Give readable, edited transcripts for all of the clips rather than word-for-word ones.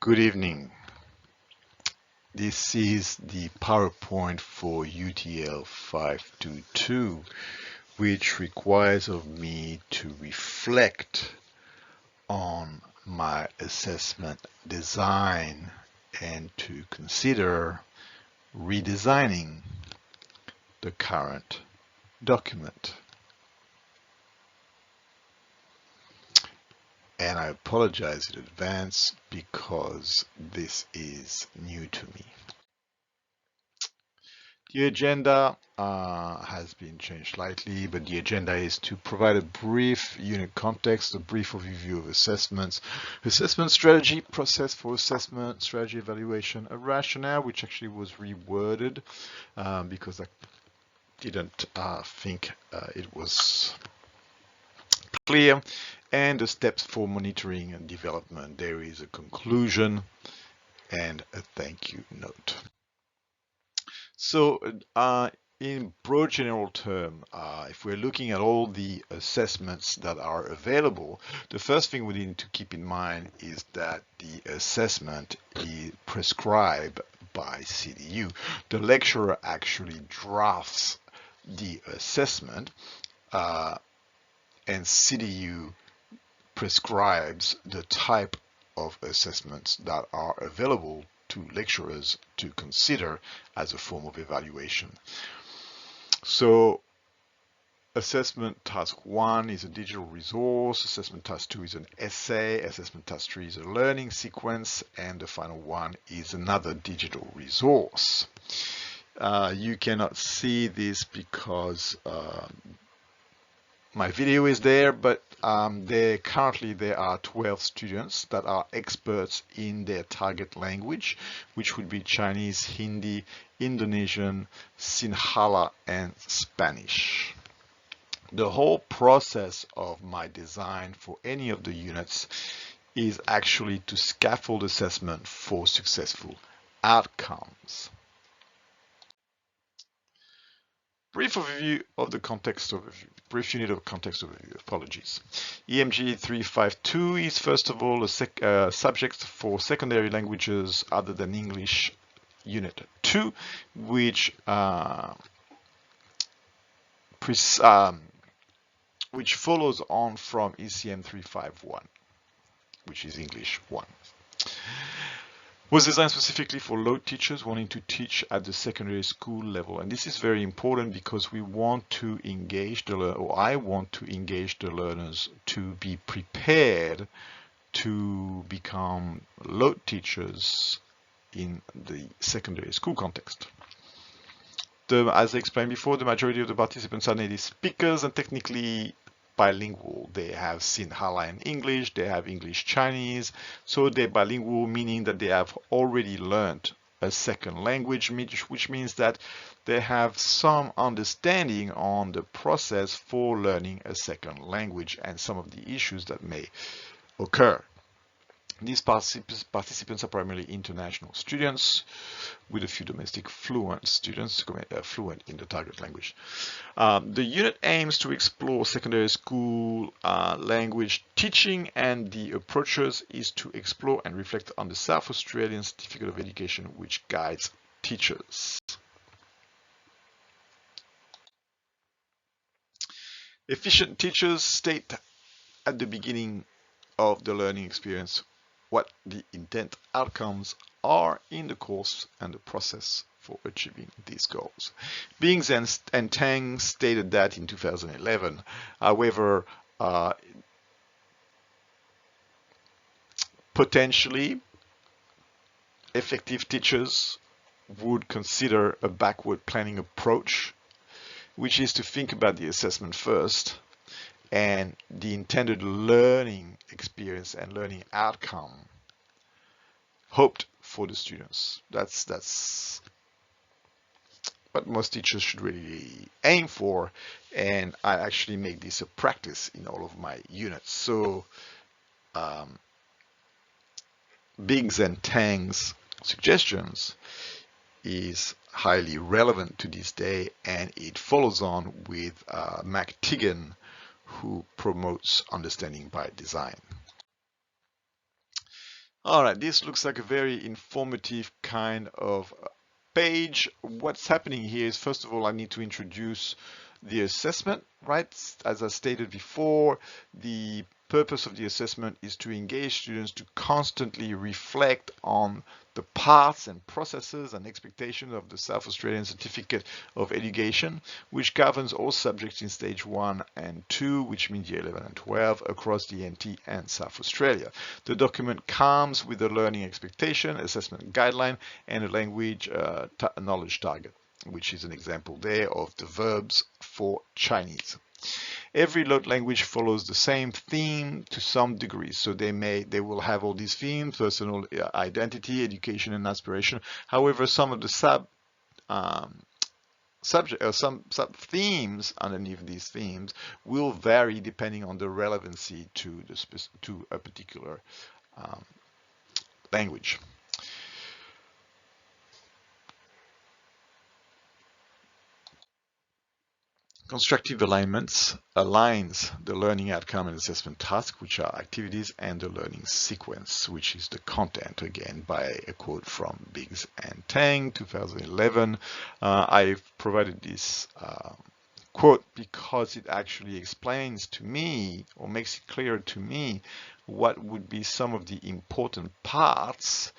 Good evening. This is the PowerPoint for UTL 522, which requires of me to reflect on my assessment design and to consider redesigning the current document. And I apologize in advance because this is new to me. The agenda has been changed slightly, but the agenda is to provide a brief unit context, a brief overview of assessments, assessment strategy, process for assessment, strategy evaluation, a rationale, which actually was reworded because I didn't think it was clear, and the steps for monitoring and development. There is a conclusion and a thank you note. So in broad general term, if we're looking at all the assessments that are available, the first thing we need to keep in mind is that the assessment is prescribed by CDU. The lecturer actually drafts the assessment and CDU prescribes the type of assessments that are available to lecturers to consider as a form of evaluation. So assessment task 1 is a digital resource, assessment task 2 is an essay, assessment task 3 is a learning sequence, and the final one is another digital resource. You cannot see this because my video is there, but currently there are 12 students that are experts in their target language, which would be Chinese, Hindi, Indonesian, Sinhala, and Spanish. The whole process of my design for any of the units is actually to scaffold assessment for successful outcomes. Brief overview of the context overview. Brief unit of context overview. Apologies. EMG 352 is first of all a subject for secondary languages other than English, unit 2, which follows on from ECM 351, which is English 1. Was designed specifically for low teachers wanting to teach at the secondary school level. And this is very important because we want to engage I want to engage the learners to be prepared to become low teachers in the secondary school context. As I explained before, the majority of the participants are native speakers and technically bilingual. They have Sinhala and English, they have English Chinese, so they're bilingual, meaning that they have already learned a second language, which means that they have some understanding on the process for learning a second language and some of the issues that may occur. These participants are primarily international students with a few domestic fluent students fluent in the target language. The unit aims to explore secondary school language teaching, and the approaches is to explore and reflect on the South Australian Certificate of Education, which guides teachers. Efficient teachers state at the beginning of the learning experience what the intent outcomes are in the course and the process for achieving these goals. Bings and Tang stated that in 2011. However, potentially effective teachers would consider a backward planning approach, which is to think about the assessment first and the intended learning experience and learning outcome hoped for the students. That's what most teachers should really aim for, and I actually make this a practice in all of my units. So Biggs and Tang's suggestions is highly relevant to this day, and it follows on with McTigan, who promotes understanding by design. All right, this looks like a very informative kind of page. What's happening here is, first of all, I need to introduce the assessment, right? As I stated before, the purpose of the assessment is to engage students to constantly reflect on the paths and processes and expectations of the South Australian Certificate of Education, which governs all subjects in stage 1 and 2, which means year 11 and 12, across the NT and South Australia. The document comes with a learning expectation, assessment guideline, and a language knowledge target, which is an example there of the verbs for Chinese. Every lot language follows the same theme to some degree. So they will have all these themes: personal identity, education, and aspiration. However, some of the sub themes underneath these themes will vary depending on the relevancy to a particular language. Constructive alignments aligns the learning outcome and assessment task, which are activities, and the learning sequence, which is the content, again by a quote from Biggs and Tang, 2011. I've provided this quote because it actually explains to me, or makes it clear to me, what would be some of the important parts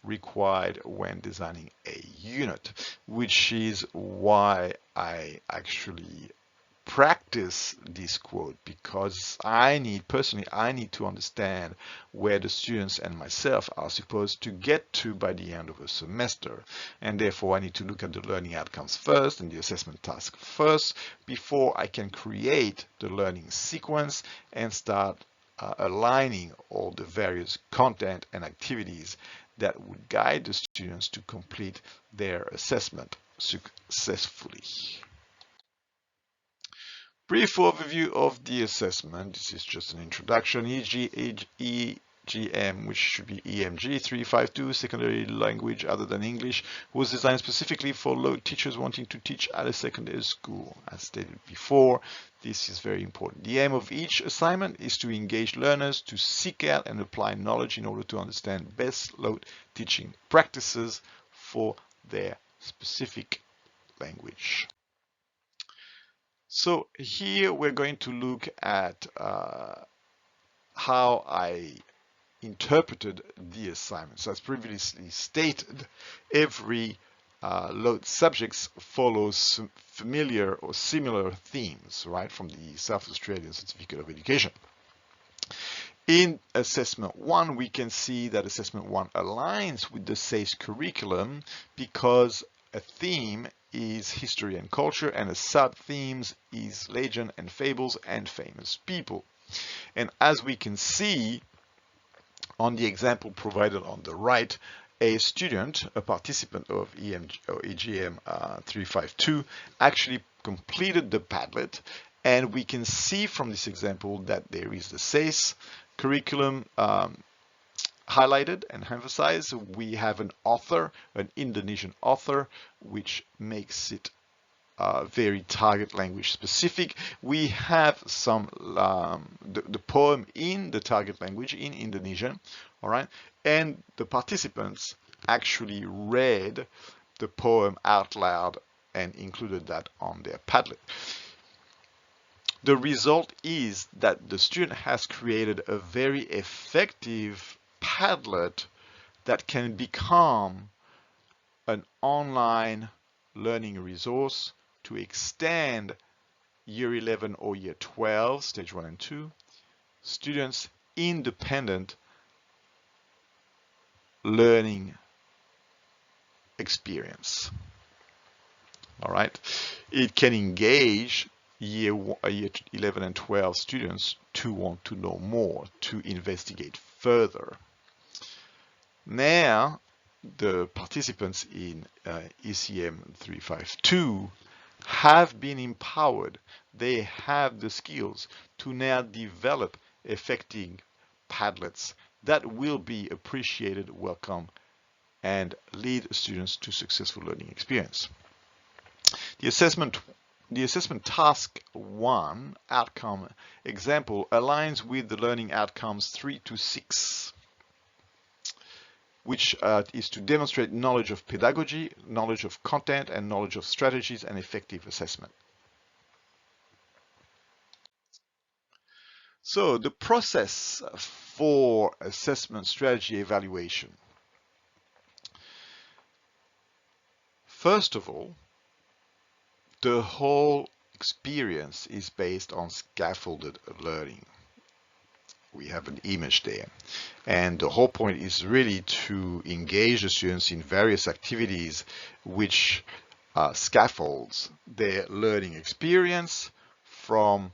required when designing a unit, which is why I actually practice this quote, because I need to understand where the students and myself are supposed to get to by the end of a semester, and therefore I need to look at the learning outcomes first and the assessment task first before I can create the learning sequence and start aligning all the various content and activities that would guide the students to complete their assessment successfully. Brief overview of the assessment. This is just an introduction. EGM, which should be EMG 352, secondary language other than English, was designed specifically for low teachers wanting to teach at a secondary school. As stated before, this is very important. The aim of each assignment is to engage learners to seek out and apply knowledge in order to understand best load teaching practices for their specific language. So here we're going to look at how I interpreted the assignment. So as previously stated, every load subjects follows familiar or similar themes, right, from the South Australian Certificate of Education. In Assessment 1, we can see that Assessment 1 aligns with the SACE curriculum because a theme is history and culture, and a sub-themes is legend and fables and famous people. And as we can see on the example provided on the right, a student, a participant of EGM 352, actually completed the Padlet, and we can see from this example that there is the SACE curriculum highlighted and emphasized. We have an author, an Indonesian author, which makes it very target language specific. We have some the poem in the target language in Indonesian, all right, and the participants actually read the poem out loud and included that on their Padlet. The result is that the student has created a very effective Padlet that can become an online learning resource to extend year 11 or year 12, stage 1 and 2, students' independent learning experience. All right, it can engage year 11 and 12 students to want to know more, to investigate further. Now, the participants in ECM 352 have been empowered. They have the skills to now develop effective Padlets that will be appreciated, welcome, and lead students to successful learning experience. The assessment task 1 outcome example aligns with the learning outcomes 3 to 6. which is to demonstrate knowledge of pedagogy, knowledge of content, and knowledge of strategies and effective assessment. So the process for assessment strategy evaluation. First of all, the whole experience is based on scaffolded learning. We have an image there. And the whole point is really to engage the students in various activities which scaffolds their learning experience from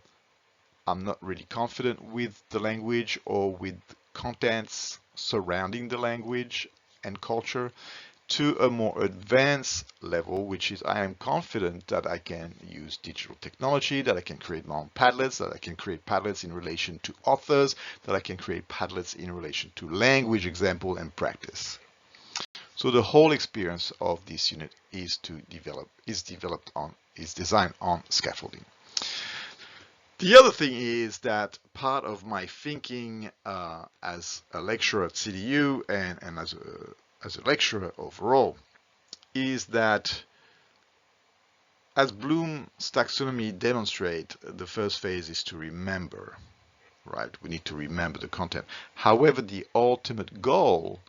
I'm not really confident with the language or with contents surrounding the language and culture to a more advanced level, which is I am confident that I can use digital technology, that I can create my own Padlets, that I can create Padlets in relation to authors, that I can create Padlets in relation to language example and practice. So the whole experience of this unit is designed on scaffolding. The other thing is that part of my thinking as a lecturer at CDU and as a lecturer overall is that, as Bloom's taxonomy demonstrates, the first phase is to remember, right? We need to remember the content. However, the ultimate goal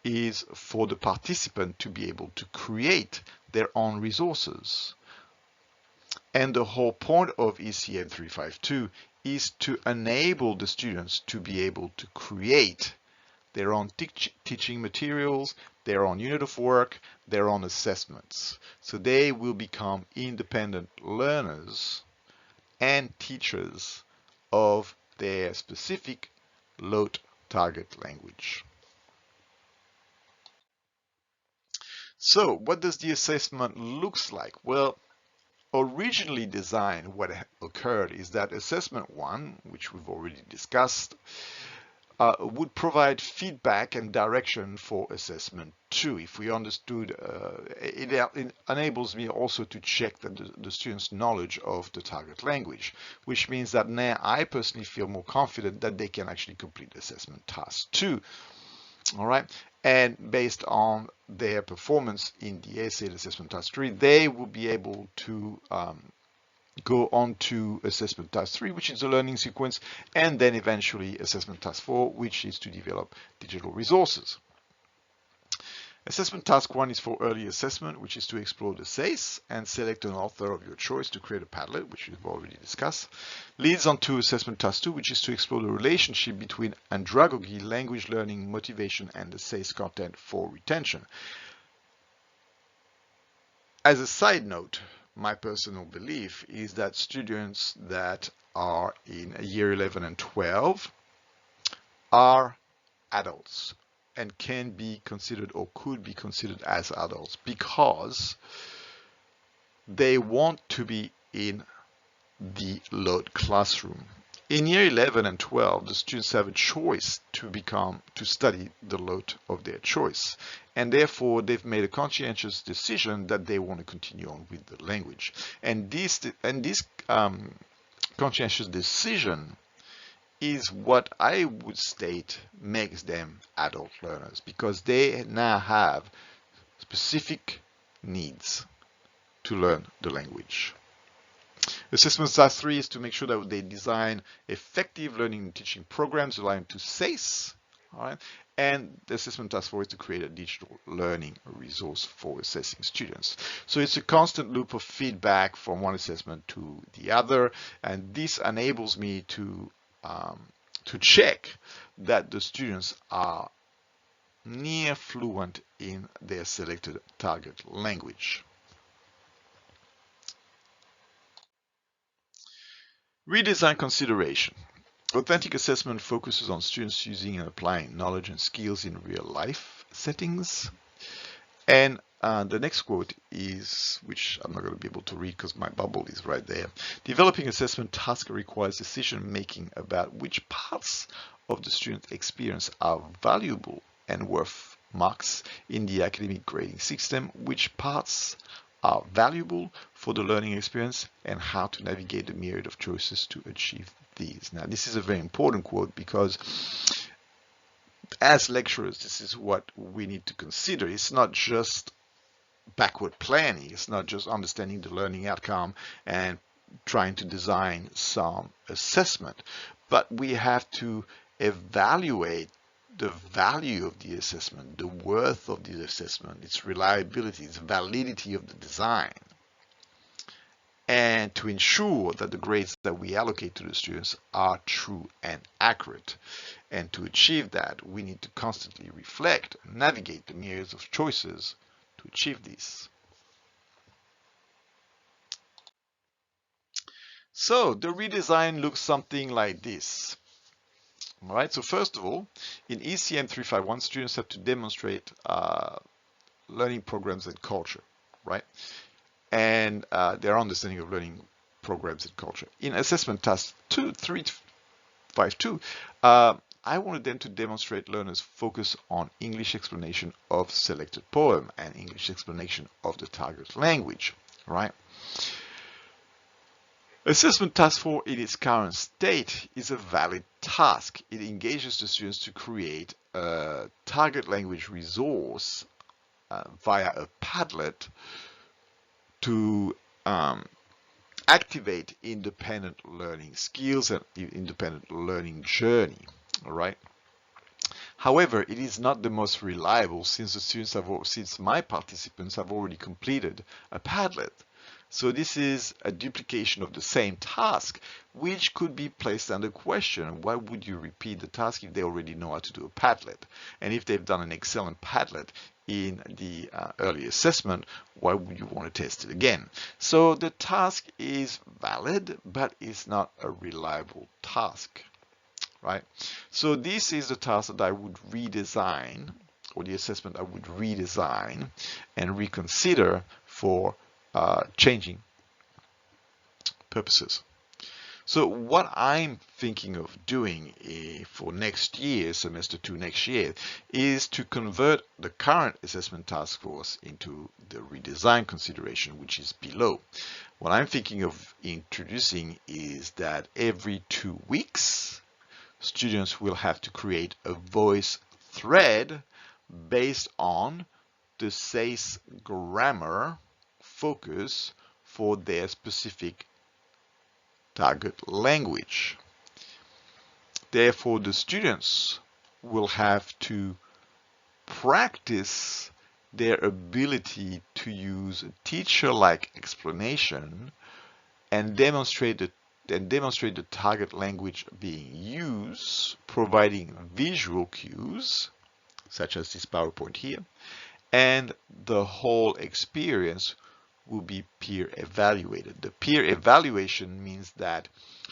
is for the participant to be able to create their own resources. And the whole point of ECM 352 is to enable the students to be able to create their own teaching materials, their own unit of work, their own assessments. So they will become independent learners and teachers of their specific LOTE target language. So what does the assessment looks like? Well, originally designed, what occurred is that assessment 1, which we've already discussed, would provide feedback and direction for assessment 2. If we understood, it enables me also to check the student's knowledge of the target language, which means that now I personally feel more confident that they can actually complete assessment task 2. All right, and based on their performance in the essay assessment task 3, they will be able to go on to assessment task 3, which is the learning sequence, and then eventually assessment task 4, which is to develop digital resources. Assessment task 1 is for early assessment, which is to explore the SACE and select an author of your choice to create a Padlet, which we've already discussed. Leads on to assessment task 2, which is to explore the relationship between andragogy, language learning, motivation, and the SACE content for retention. As a side note, my personal belief is that students that are in year 11 and 12 are adults and can be considered or could be considered as adults because they want to be in the LOTE classroom. In year 11 and 12, the students have a choice to study the LOTE of their choice. And therefore, they've made a conscientious decision that they want to continue on with the language. And this conscientious decision is what I would state makes them adult learners, because they now have specific needs to learn the language. Assessment task 3 is to make sure that they design effective learning and teaching programs aligned to SACE. All right? And the assessment task 4 is to create a digital learning resource for assessing students. So it's a constant loop of feedback from one assessment to the other, and this enables me to check that the students are near fluent in their selected target language. Redesign consideration. Authentic assessment focuses on students using and applying knowledge and skills in real life settings. And the next quote is, which I'm not going to be able to read because my bubble is right there. Developing assessment task requires decision making about which parts of the student experience are valuable and worth marks in the academic grading system, which parts are valuable for the learning experience, and how to navigate the myriad of choices to achieve these. Now, this is a very important quote because as lecturers, this is what we need to consider. It's not just backward planning. It's not just understanding the learning outcome and trying to design some assessment, but we have to evaluate the value of the assessment, the worth of the assessment, its reliability, its validity of the design, and to ensure that the grades that we allocate to the students are true and accurate. And to achieve that, we need to constantly reflect and navigate the myriads of choices to achieve this. So the redesign looks something like this. All right, so first of all, in ECM 351, students have to demonstrate learning programs and culture, right? And their understanding of learning programs and culture. In assessment task 352, I wanted them to demonstrate learners focus on English explanation of selected poem and English explanation of the target language, right? Assessment task 4 in its current state is a valid task. It engages the students to create a target language resource via a Padlet to activate independent learning skills and independent learning journey. All right. However, it is not the most reliable since my participants have already completed a Padlet. So this is a duplication of the same task, which could be placed under question. Why would you repeat the task if they already know how to do a Padlet? And if they've done an excellent Padlet in the early assessment, why would you want to test it again? So the task is valid, but it's not a reliable task, right? So this is the task that I would redesign, or the assessment I would redesign and reconsider for changing purposes. So what I'm thinking of doing for next year, semester 2 next year, is to convert the current assessment task force into the redesign consideration, which is below. What I'm thinking of introducing is that every 2 weeks, students will have to create a voice thread based on the SACE grammar focus for their specific target language. Therefore, the students will have to practice their ability to use a teacher-like explanation and demonstrate the target language being used, providing visual cues, such as this PowerPoint here, and the whole experience will be peer evaluated. The peer evaluation means that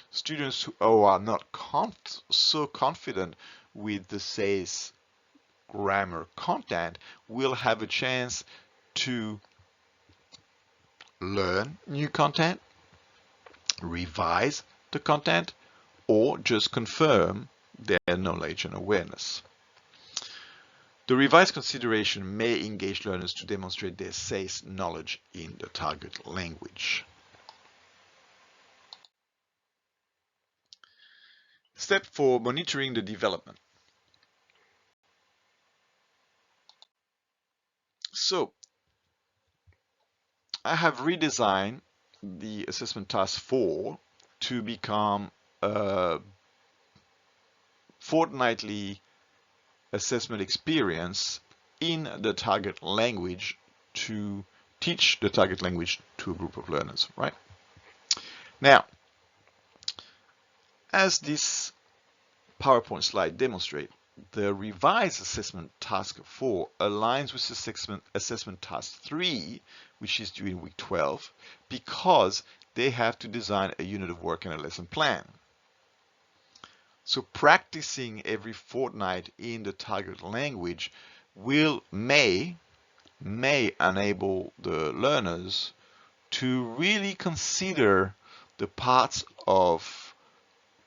students who are not so confident with the SACE grammar content will have a chance to learn new content, revise the content, or just confirm their knowledge and awareness. The revised consideration may engage learners to demonstrate their SACE knowledge in the target language. Step 4, monitoring the development. So, I have redesigned the assessment task 4 to become a fortnightly assessment experience in the target language to teach the target language to a group of learners, right? Now, as this PowerPoint slide demonstrates, the revised assessment task 4 aligns with assessment task 3, which is due in week 12, because they have to design a unit of work and a lesson plan. So practicing every fortnight in the target language may enable the learners to really consider the parts of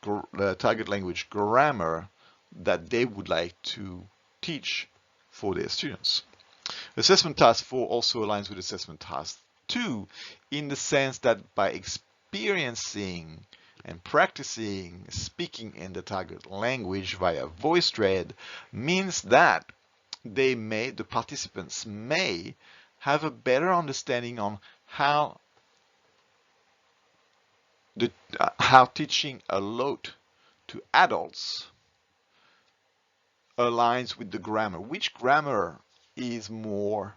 the target language grammar that they would like to teach for their students. Assessment task 4 also aligns with assessment task 2 in the sense that by experiencing and practicing speaking in the target language via voice thread means that the participants may have a better understanding on how teaching a lot to adults aligns with the grammar. Which grammar is more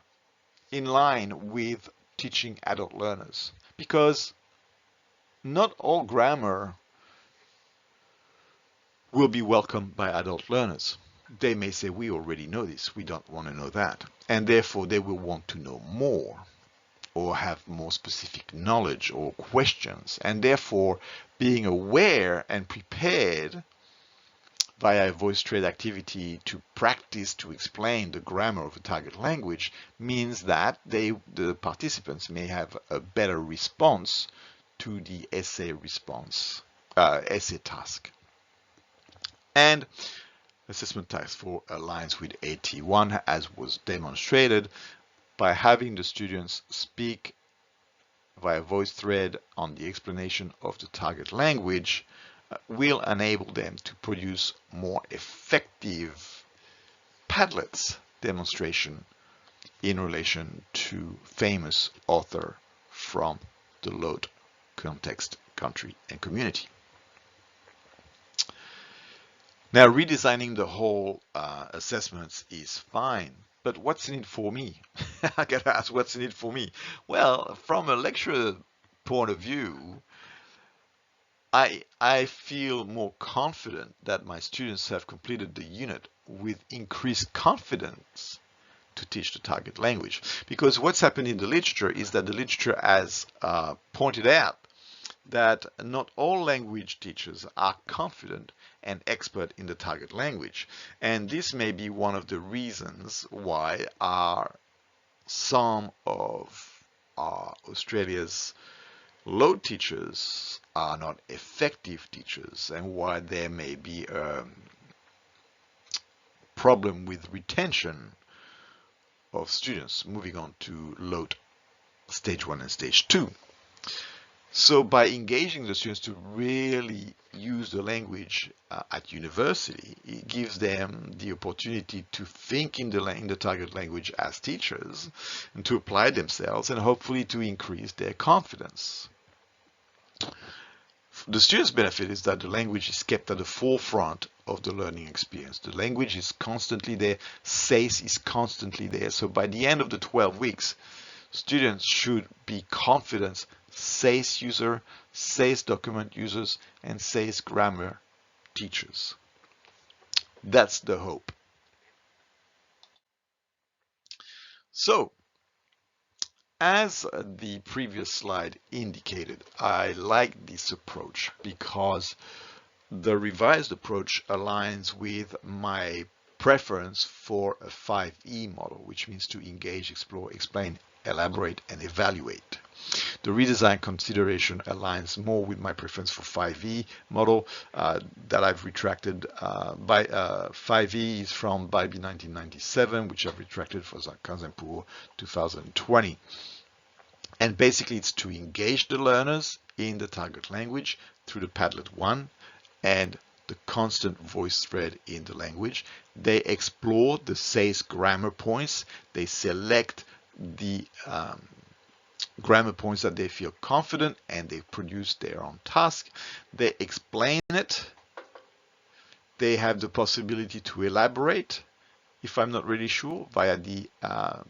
in line with teaching adult learners? Because not all grammar will be welcomed by adult learners. They may say, we already know this, we don't want to know that. And therefore they will want to know more or have more specific knowledge or questions. And therefore being aware and prepared via a voice thread activity to practice to explain the grammar of a target language means that the participants may have a better response to the essay task. And assessment task 4 aligns with AT1, as was demonstrated by having the students speak via voice thread on the explanation of the target language will enable them to produce more effective Padlet's demonstration in relation to famous author from the LOT context, country, and community. Now, redesigning the whole assessments is fine, but what's in it for me? I get asked, what's in it for me? Well, from a lecturer point of view, I feel more confident that my students have completed the unit with increased confidence to teach the target language. Because what's happened in the literature is that the literature has pointed out that not all language teachers are confident and expert in the target language. And this may be one of the reasons why some of Australia's low teachers are not effective teachers, and why there may be a problem with retention of students moving on to LOT stage 1 and stage 2. So by engaging the students to really use the language at university, it gives them the opportunity to think in the target language as teachers and to apply themselves and hopefully to increase their confidence. The students' benefit is that the language is kept at the forefront of the learning experience. The language is constantly there, SACE is constantly there. So by the end of the 12 weeks, students should be confident SACE user, SACE document users, and SACE grammar teachers. That's the hope. So, as the previous slide indicated, I like this approach because the revised approach aligns with my preference for a 5E model, which means to engage, explore, explain, elaborate, and evaluate. The redesign consideration aligns more with my preference for 5E model that I've retracted. 5E is from Bybee 1997, which I've retracted for Kanzenpour 2020. And basically it's to engage the learners in the target language through the Padlet 1 and the constant voice thread in the language. They explore the SACE grammar points. They select the grammar points that they feel confident and they produce their own task. They explain it. They have the possibility to elaborate if I'm not really sure via the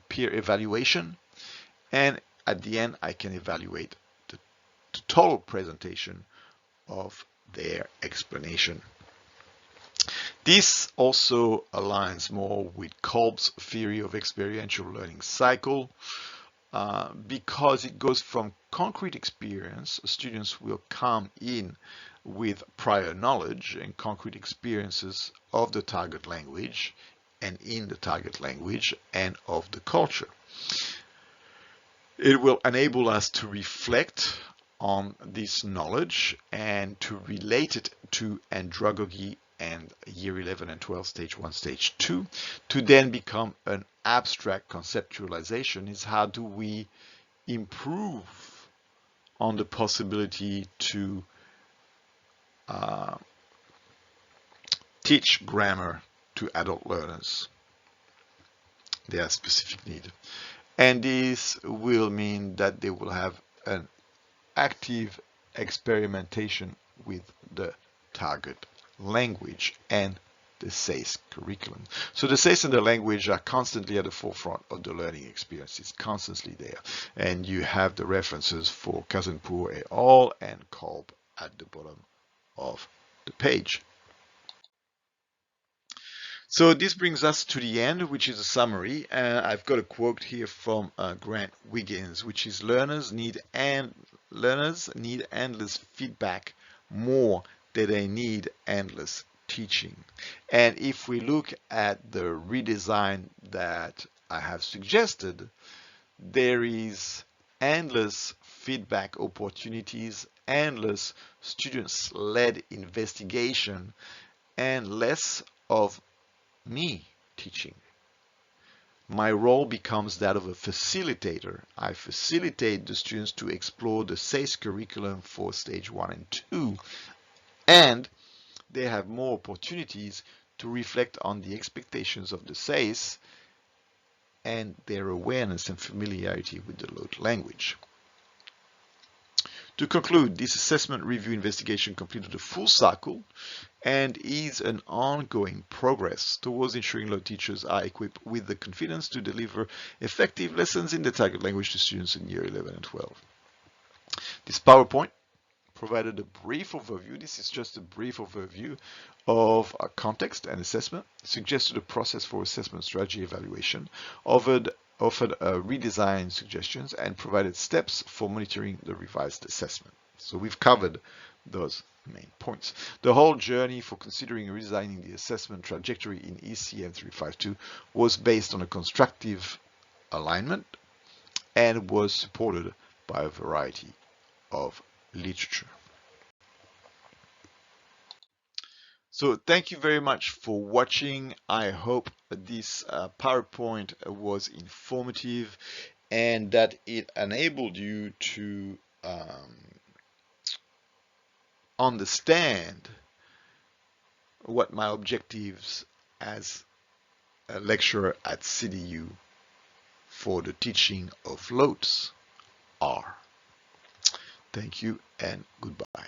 peer evaluation. And at the end, I can evaluate the total presentation of their explanation. This also aligns more with Kolb's theory of experiential learning cycle because it goes from concrete experience. Students will come in with prior knowledge and concrete experiences of the target language and in the target language and of the culture. It will enable us to reflect on this knowledge and to relate it to andragogy and year 11 and 12 stage 1 stage 2 to then become an abstract conceptualization. Is how do we improve on the possibility to teach grammar to adult learners. They have specific need. And this will mean that they will have an active experimentation with the target language and the SACE curriculum. So the SACE and the language are constantly at the forefront of the learning experience. It's constantly there. And you have the references for Kazanpour et al. And Kolb at the bottom of the page. So this brings us to the end, which is a summary. I've got a quote here from Grant Wiggins, which is learners need endless feedback more than they need endless teaching. And if we look at the redesign that I have suggested, there is endless feedback opportunities, endless students-led investigation, and less of me teaching. My role becomes that of a facilitator. I facilitate the students to explore the SACE curriculum for stage 1 and 2, and they have more opportunities to reflect on the expectations of the SACE and their awareness and familiarity with the LOT language. To conclude, this assessment review investigation completed a full cycle and is an ongoing progress towards ensuring LOT teachers are equipped with the confidence to deliver effective lessons in the target language to students in year 11 and 12. This PowerPoint provided a brief overview. This is just a brief overview of a context and assessment, suggested a process for assessment strategy evaluation, offered redesign suggestions, and provided steps for monitoring the revised assessment. So we've covered those main points. The whole journey for considering redesigning the assessment trajectory in ECM352 was based on a constructive alignment and was supported by a variety of literature. So thank you very much for watching. I hope this PowerPoint was informative and that it enabled you to understand what my objectives as a lecturer at CDU for the teaching of LOTs are. Thank you and goodbye.